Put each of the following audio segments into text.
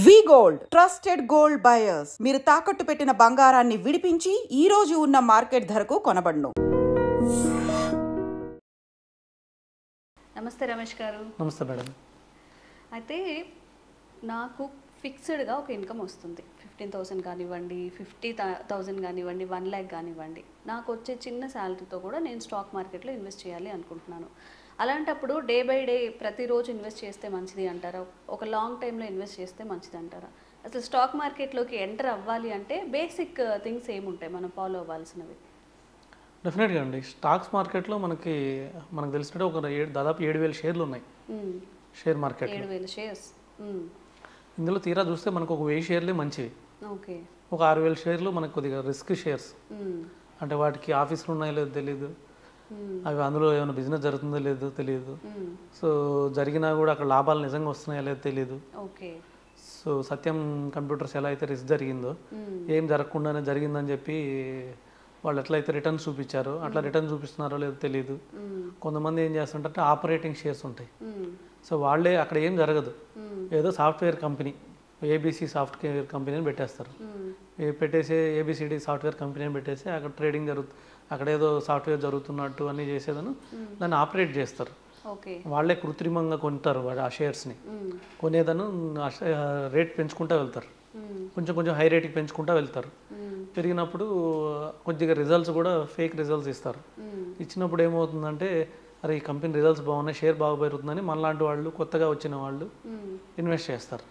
వి gold trusted gold buyers మీరు తాకట్టు పెట్టిన బంగారాన్ని విడిపించి ఈ రోజు ఉన్న మార్కెట్ ధరకు కొనబడును. నమస్తే రమేష్ గారు. నమస్తే మేడం. అయితే నాకు ఫిక్స్డ్గా ఒక ఇన్కమ్ వస్తుంది. 15,000 కానివ్వండి, 50,000 కానివ్వండి, 1 lakh కానివ్వండి. నాకు వచ్చే చిన్న శాలరీతో కూడా నేను స్టాక్ మార్కెట్లో ఇన్వెస్ట్ చేయాలి అనుకుంటున్నాను. అలాంటప్పుడు డే బై డే ప్రతిరోజు ఇన్వెస్ట్ చేస్తే మంచిది అంటారా? ఒక లాంగ్ టైంలో ఇన్వెస్ట్ చేస్తే మంచిది అంటారా? అసలు స్టాక్ మార్కెట్లోకి ఎంటర్ అవ్వాలి అంటే బేసిక్ థింగ్స్ ఏముంటాయి మనం ఫాలో అవ్వాల్సినవి? డెఫినెట్గా అండి, స్టాక్స్ మార్కెట్లో మనకు తెలిసినట్టు దాదాపు 7,000 షేర్లు ఉన్నాయి. Share market 7,000 shares. ఇందులో తీరా చూస్తే మనకు ఒక 1000 షేర్లే మంచివి. ఓకే. ఒక 6,000 షేర్లు మనకు కొద్దిగా రిస్క్ షేర్స్. అంటే వాటికి ఆఫీసులు ఉన్నాయో లేదో తెలియదు, అవి అందులో ఏమైనా బిజినెస్ జరుగుతుందో లేదో తెలియదు. సో జరిగినా కూడా అక్కడ లాభాలు నిజంగా వస్తున్నాయో లేదో తెలియదు. ఓకే. సో సత్యం కంప్యూటర్స్ ఎలా అయితే రిస్క్ జరిగిందో, ఏం జరగకుండానే జరిగిందని చెప్పి వాళ్ళు ఎట్లయితే రిటర్న్స్ చూపించారో అట్లా రిటర్న్ చూపిస్తున్నారో లేదో తెలియదు. కొంతమంది ఏం చేస్తుంటారంటే ఆపరేటింగ్ షేర్స్ ఉంటాయి. సో వాళ్ళే అక్కడ ఏం జరగదు, ఏదో software company ABC software company అని పెట్టేస్తారు. పెట్టేసి ఏబిసిడి సాఫ్ట్వేర్ కంపెనీ అని పెట్టేసి అక్కడ ట్రేడింగ్ అక్కడ ఏదో సాఫ్ట్వేర్ జరుగుతున్నట్టు అన్నీ చేసేదను దాన్ని ఆపరేట్ చేస్తారు. వాళ్ళే కృత్రిమంగా కొంటారు ఆ షేర్స్ని. కొనేదను రేట్ పెంచుకుంటూ వెళ్తారు, కొంచెం కొంచెం హై రేట్కి పెంచుకుంటూ వెళ్తారు. పెరిగినప్పుడు కొద్దిగా రిజల్ట్స్ కూడా ఫేక్ రిజల్ట్స్ ఇస్తారు. ఇచ్చినప్పుడు ఏమవుతుందంటే అరే ఈ కంపెనీ రిజల్ట్స్ బాగున్నాయి, షేర్ బాగా పెరుగుతుందని మనలాంటి వాళ్ళు కొత్తగా వచ్చిన వాళ్ళు ఇన్వెస్ట్ చేస్తారు.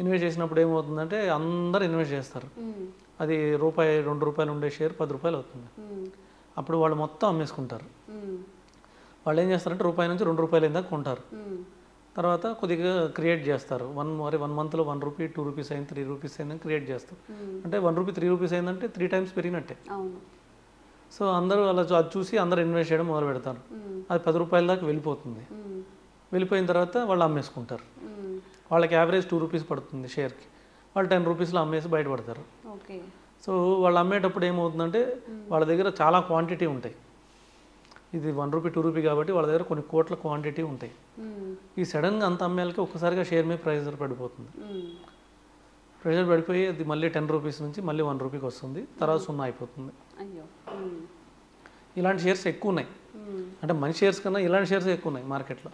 ఇన్వెస్ట్ చేసినప్పుడు ఏమవుతుందంటే అందరు ఇన్వెస్ట్ చేస్తారు. అది ₹2 ఉండే షేర్ ₹10 అవుతుంది. అప్పుడు వాళ్ళు మొత్తం అమ్మేసుకుంటారు. వాళ్ళు ఏం చేస్తారంటే రూపాయి నుంచి ₹2 దాకా కొంటారు. తర్వాత కొద్దిగా క్రియేట్ చేస్తారు. 1 మంత్లో ₹1, ₹2 అయింది, ₹3 అయిందని క్రియేట్ చేస్తారు. అంటే ₹1, ₹3 అయిందంటే 3 times పెరిగినట్టే. సో అందరూ అలా అది చూసి అందరూ ఇన్వెస్ట్ చేయడం మొదలు పెడతారు. అది ₹10 దాకా వెళ్ళిపోతుంది. వెళ్ళిపోయిన తర్వాత వాళ్ళు అమ్మేసుకుంటారు. వాళ్ళకి యావరేజ్ ₹2 పడుతుంది షేర్కి. వాళ్ళు ₹10లో అమ్మేసి బయటపడతారు. సో వాళ్ళు అమ్మేటప్పుడు ఏమవుతుందంటే వాళ్ళ దగ్గర చాలా క్వాంటిటీ ఉంటాయి. ఇది ₹1, ₹2 కాబట్టి వాళ్ళ దగ్గర కొన్ని కోట్ల క్వాంటిటీ ఉంటాయి. ఈ సడన్గా అంత అమ్మేళ్ళకి ఒక్కసారిగా షేర్ మీద ప్రైజర్ పడిపోతుంది. ప్రెషర్ పడిపోయి అది మళ్ళీ ₹10 నుంచి మళ్ళీ ₹1కి వస్తుంది, తర్వాత 0 అయిపోతుంది. ఇలాంటి షేర్స్ ఎక్కువ ఉన్నాయి. అంటే మంచి షేర్స్ కన్నా ఇలాంటి షేర్స్ ఎక్కువ ఉన్నాయి మార్కెట్లో.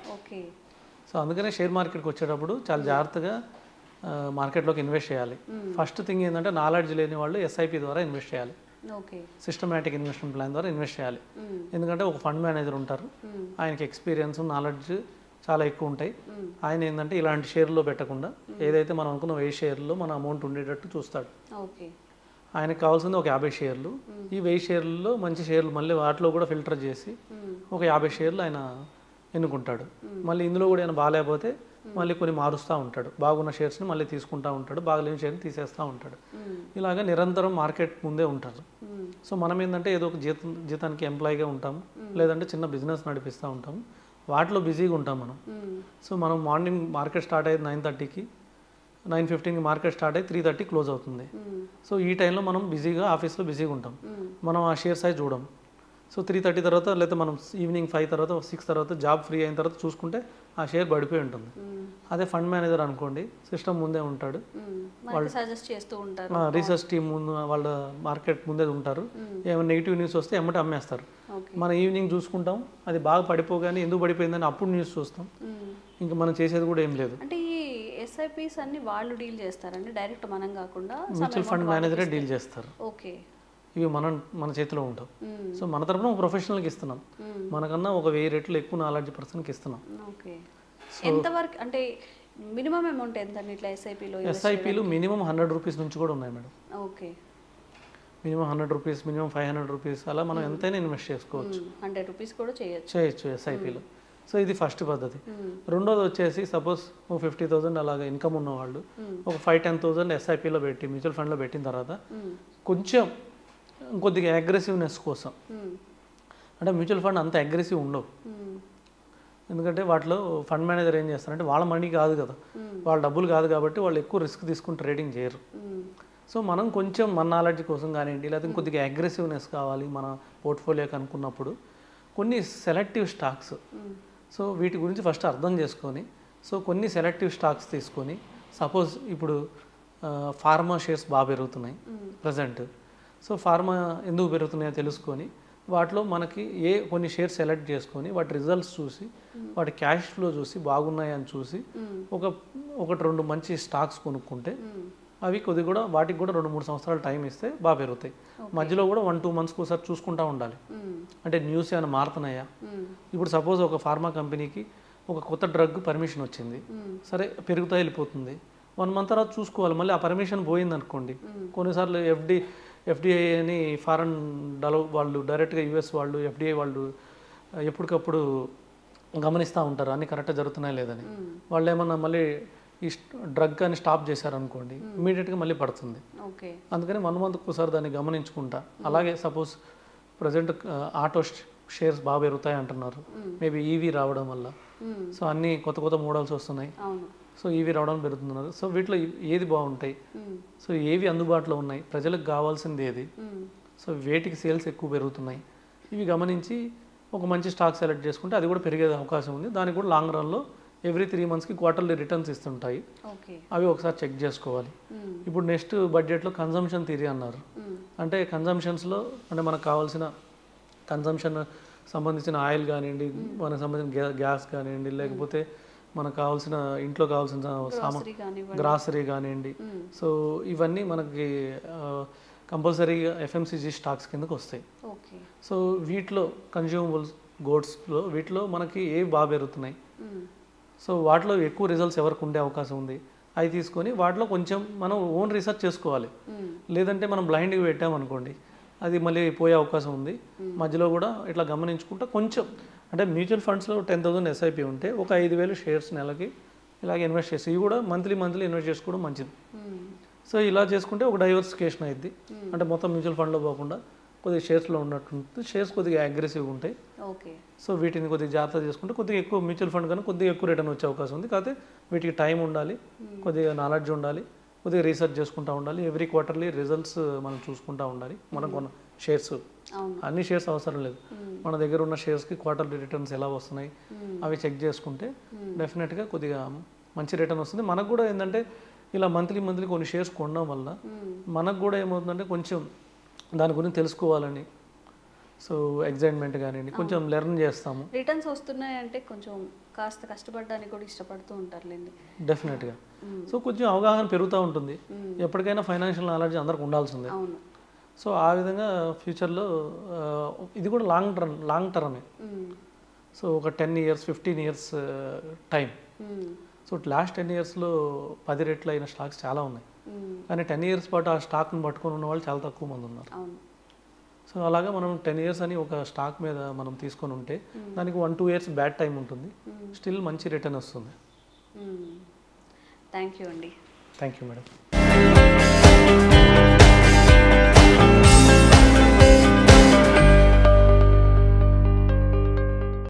సో అందుకనే షేర్ మార్కెట్కి వచ్చేటప్పుడు చాలా జాగ్రత్తగా మార్కెట్లోకి ఇన్వెస్ట్ చేయాలి. ఫస్ట్ థింగ్ ఏంటంటే నాలెడ్జ్ లేని వాళ్ళు ఎస్ఐపి ద్వారా ఇన్వెస్ట్ చేయాలి. సిస్టమేటిక్ ఇన్వెస్ట్మెంట్ ప్లాన్ ద్వారా ఇన్వెస్ట్ చేయాలి. ఎందుకంటే ఒక ఫండ్ మేనేజర్ ఉంటారు, ఆయనకి ఎక్స్పీరియన్స్ నాలెడ్జ్ చాలా ఎక్కువ ఉంటాయి. ఆయన ఏంటంటే ఇలాంటి షేర్లో పెట్టకుండా ఏదైతే మనం అనుకున్న 1000 షేర్లో మన అమౌంట్ ఉండేటట్టు చూస్తాడు. ఆయనకు కావాల్సింది ఒక 50 షేర్లు. ఈ 1000 షేర్లలో మంచి షేర్లు మళ్ళీ వాటిలో కూడా ఫిల్టర్ చేసి ఒక 50 షేర్లు ఆయన ఎన్నుకుంటాడు. మళ్ళీ ఇందులో కూడా ఆయన బాగాలేకపోతే మళ్ళీ కొన్ని మారుస్తూ ఉంటాడు. బాగున్న షేర్స్ని మళ్ళీ తీసుకుంటూ ఉంటాడు, బాగలేని షేర్ని తీసేస్తూ ఉంటాడు. ఇలాగ నిరంతరం మార్కెట్ ముందే ఉంటారు. సో మనం ఏంటంటే ఏదో ఒక జీతానికి ఎంప్లాయీగా ఉంటాము, లేదంటే చిన్న బిజినెస్ నడిపిస్తూ ఉంటాము, వాటిలో బిజీగా ఉంటాం మనం. సో మనం మార్నింగ్ మార్కెట్ స్టార్ట్ అయ్యేది 9:30కి, 9:15కి మార్కెట్ స్టార్ట్ అయ్యి 3:30 క్లోజ్ అవుతుంది. సో ఈ టైంలో మనం బిజీగా ఆఫీస్లో బిజీగా ఉంటాం. మనం ఆ షేర్ సైజ్ చూడం. సో 3:30 తర్వాత లేదా మనం ఈవినింగ్ 5 తర్వాత 6 తర్వాత జాబ్ ఫ్రీ అయిన తర్వాత చూసుకుంటే ఆ షేర్ పడిపోయి ఉంటుంది. అదే ఫండ్ మేనేజర్ అనుకోండి, సిస్టమ్ ముందే ఉంటాడు, వాళ్ళు సజెస్ట్ చేస్తూ ఉంటారు, రీసెర్చ్ టీమ్ ముందు వాళ్ళ మార్కెట్ ముందే ఉంటారు. ఏమైనా నెగిటివ్ న్యూస్ వస్తే ఎమ్మటే అమ్మేస్తారు. మనం ఈవినింగ్ చూసుకుంటాం, అది బాగా పడిపోగానే ఎందుకు పడిపోయిందని అప్పుడు న్యూస్ చూస్తాం. ఇంకా మనం చేసేది కూడా ఏం లేదు. అంటే ఈ ఎస్ఐపిస్ అన్ని వాళ్ళు డీల్ చేస్తారండి, డైరెక్ట్ మనం కాకుండా మ్యూచువల్ ఫండ్ మేనేజరే డీల్ చేస్తారు. ఓకే. ఇవి మన చేతిలో ఉంటాం. సో మన తరపున ఒక ప్రొఫెషనల్కి ఇస్తున్నాం, మనకన్నా ఒక 1000 రెట్లు ఎక్కువ నాలెడ్జ్ పర్సన్కి ఇస్తున్నాం. ఓకే. ఎంతవరకు అంటే మినిమం అమౌంట్ ఎంత అండి ఇట్లా ఎస్ఐపిలు? మినిమం ₹100 నుంచి కూడా ఉన్నాయి మేడం. ఓకే. మినిమం ₹100, మినిమం ₹500 అలా మనం ఎంతైనా ఇన్వెస్ట్ చేసుకోవచ్చు. ₹100 కూడా చేయొచ్చు ఎస్ఐపిలో. సో ఇది ఫస్ట్ పద్ధతి. రెండోది వచ్చేసి సపోజ్ 50,000 అలాగే ఇన్కమ్ ఉన్నవాళ్ళు ఒక 5-10,000 ఎస్ఐపిలో పెట్టి మ్యూచువల్ ఫండ్లో పెట్టిన తర్వాత కొంచెం కొద్దిగా అగ్రెసివ్నెస్ కోసం, అంటే మ్యూచువల్ ఫండ్ అంత అగ్రెసివ్ ఉండవు. ఎందుకంటే వాటిలో ఫండ్ మేనేజర్ ఏం చేస్తారంటే వాళ్ళ మనీ కాదు కదా, వాళ్ళ డబ్బులు కాదు కాబట్టి వాళ్ళు ఎక్కువ రిస్క్ తీసుకుని ట్రేడింగ్ చేయరు. సో మనం కొంచెం మన నాలెడ్జ్ కోసం కానివ్వండి, లేకపోతే కొద్దిగా అగ్రెసివ్నెస్ కావాలి మన పోర్ట్ఫోలియోకి అనుకున్నప్పుడు కొన్ని సెలెక్టివ్ స్టాక్స్, సో వీటి గురించి ఫస్ట్ అర్థం చేసుకొని సో కొన్ని సెలెక్టివ్ స్టాక్స్ తీసుకొని సపోజ్ ఇప్పుడు ఫార్మా షేర్స్ బాగా పెరుగుతున్నాయి ప్రజెంట్. సో ఫార్మా ఎందుకు పెరుగుతున్నాయో తెలుసుకొని వాటిలో మనకి కొన్ని షేర్స్ సెలెక్ట్ చేసుకొని వాటి రిజల్ట్స్ చూసి వాటి క్యాష్ ఫ్లో చూసి బాగున్నాయని చూసి ఒకటి రెండు మంచి స్టాక్స్ కొనుక్కుంటే అవి కూడా వాటికి కూడా 2-3 సంవత్సరాలు టైం ఇస్తే బాగా పెరుగుతాయి. మధ్యలో కూడా 1-2 మంత్స్కి ఒకసారి చూసుకుంటూ ఉండాలి. అంటే న్యూస్ ఏమైనా మారుతున్నాయా. ఇప్పుడు సపోజ్ ఒక ఫార్మా కంపెనీకి ఒక కొత్త డ్రగ్ పర్మిషన్ వచ్చింది, సరే పెరుగుతా వెళ్ళిపోతుంది, 1 మంత్ తర్వాత చూసుకోవాలి. మళ్ళీ ఆ పర్మిషన్ పోయింది అనుకోండి, కొన్నిసార్లు ఎఫ్డిఐ అని ఫారెన్ వాళ్ళు డైరెక్ట్గా యూఎస్ వాళ్ళు ఎఫ్డిఐ వాళ్ళు ఎప్పటికప్పుడు గమనిస్తూ ఉంటారు అన్నీ కరెక్ట్గా జరుగుతున్నాయా లేదని. వాళ్ళు ఏమన్నా మళ్ళీ ఈ డ్రగ్ కానీ స్టాప్ చేశారనుకోండి ఇమీడియట్గా మళ్ళీ పడుతుంది. అందుకని 1 మంత్కి ఒకసారి దాన్ని గమనించుకుంటా. అలాగే సపోజ్ ప్రజెంట్ ఆటో షేర్స్ బాగా పెరుగుతాయి అంటున్నారు, మేబీ ఈవీ రావడం వల్ల. సో అన్నీ కొత్త మోడల్స్ వస్తున్నాయి, సో ఈవీ రావడం పెరుగుతున్నారు. సో వీటిలో ఏది బాగుంటాయి, సో ఏవి అందుబాటులో ఉన్నాయి, ప్రజలకు కావాల్సింది ఏది, సో వేటికి సేల్స్ ఎక్కువ పెరుగుతున్నాయి, ఇవి గమనించి ఒక మంచి స్టాక్ సెలెక్ట్ చేసుకుంటే అది కూడా పెరిగే అవకాశం ఉంది. దానికి కూడా లాంగ్ రన్లో ఎవ్రీ 3 మంత్స్కి క్వార్టర్లీ రిటర్న్స్ ఇస్తుంటాయి, అవి ఒకసారి చెక్ చేసుకోవాలి. ఇప్పుడు నెక్స్ట్ బడ్జెట్లో కన్జంప్షన్ థియరీ అన్నారు. అంటే కన్జంప్షన్స్లో అంటే మనకు కావాల్సిన కన్జంప్షన్ సంబంధించిన ఆయిల్ కానివ్వండి, మనకు సంబంధించిన గ్యాస్ కానివ్వండి, లేకపోతే మనకు కావాల్సిన ఇంట్లో కావాల్సిన గ్రాసరీ కానివ్వండి, సో ఇవన్నీ మనకి కంపల్సరీగా ఎఫ్ఎంసీజీ స్టాక్స్ కిందకు వస్తాయి. సో వీటిలో కన్జ్యూమబుల్స్ గూడ్స్లో వీటిలో మనకి ఏవి బాగా పెరుగుతున్నాయి, సో వాటిలో ఎక్కువ రిజల్ట్స్ ఎవరికి ఉండే అవకాశం ఉంది, అవి తీసుకొని వాటిలో కొంచెం మనం ఓన్ రీసెర్చ్ చేసుకోవాలి. లేదంటే మనం బ్లైండ్గా పెట్టామనుకోండి అది మళ్ళీ పోయే అవకాశం ఉంది. మధ్యలో కూడా ఇట్లా గమనించుకుంటా కొంచెం అంటే మ్యూచువల్ ఫండ్స్లో 10,000 ఎస్ఐపి ఉంటే ఒక 5,000 షేర్స్ నెలకి ఇలాగే ఇన్వెస్ట్ చేసి ఇవి కూడా మంత్లీ ఇన్వెస్ట్ చేసుకోవడం మంచిది. సో ఇలా చేసుకుంటే ఒక డైవర్సిఫికేషన్ అయింది. అంటే మొత్తం మ్యూచువల్ ఫండ్లో పోకుండా కొద్దిగా షేర్స్లో ఉన్నట్టు షేర్స్ కొద్దిగా అగ్రెసివ్గా ఉంటాయి. సో వీటిని కొద్దిగా జాగ్రత్త చేసుకుంటే కొద్దిగా ఎక్కువ మ్యూచువల్ ఫండ్ కన్నా కొద్దిగా ఎక్కువ రిటర్న్ వచ్చే అవకాశం ఉంది. కాకపోతే వీటికి టైం ఉండాలి, కొద్దిగా నాలెడ్జ్ ఉండాలి, కొద్దిగా రీసెర్చ్ చేసుకుంటూ ఉండాలి. ఎవ్రీ క్వార్టర్లీ రిజల్ట్స్ మనం చూసుకుంటూ ఉండాలి. మనం కొన్న షేర్స్ అన్ని షేర్స్ అవసరం లేదు, మన దగ్గర ఉన్న షేర్స్కి క్వార్టర్లీ రిటర్న్స్ ఎలా వస్తున్నాయి అవి చెక్ చేసుకుంటే డెఫినెట్గా కొద్దిగా మంచి రిటర్న్ వస్తుంది. మనకు కూడా ఏంటంటే ఇలా మంత్లీ కొన్ని షేర్స్ కొనడం వల్ల మనకు కూడా ఏమవుతుందంటే కొంచెం దాని గురించి తెలుసుకోవాలని సో ఎగ్జైట్మెంట్ కానివ్వండి కొంచెం లెర్న్ చేస్తాము. రిటర్న్స్ వస్తున్నాయంటే కొంచెం కాస్త కష్టపడడానికి కూడా ఇష్టపడుతూ ఉంటారులేండి డెఫినెట్గా. సో కొంచెం అవగాహన పెరుగుతూ ఉంటుంది. ఎప్పటికైనా ఫైనాన్షియల్ నాలెడ్జ్ అందరికి ఉండాల్సిందే. సో ఆ విధంగా ఫ్యూచర్లో ఇది కూడా లాంగ్ టర్మే. సో ఒక 10 years 15 years time. So last 10 yearsలో 10 రెట్లు అయిన స్టాక్స్ చాలా ఉన్నాయి, కానీ 10 years పాటు ఆ స్టాక్ని పట్టుకొని ఉన్న వాళ్ళు చాలా తక్కువ మంది ఉన్నారు. సో అలాగా మనం 10 years అని ఒక స్టాక్ మీద మనం తీసుకొని ఉంటే దానికి 1-2 years బ్యాడ్ టైం ఉంటుంది, స్టిల్ మంచి రిటర్న్ వస్తుంది. థ్యాంక్ యూ అండి. Thank you madam.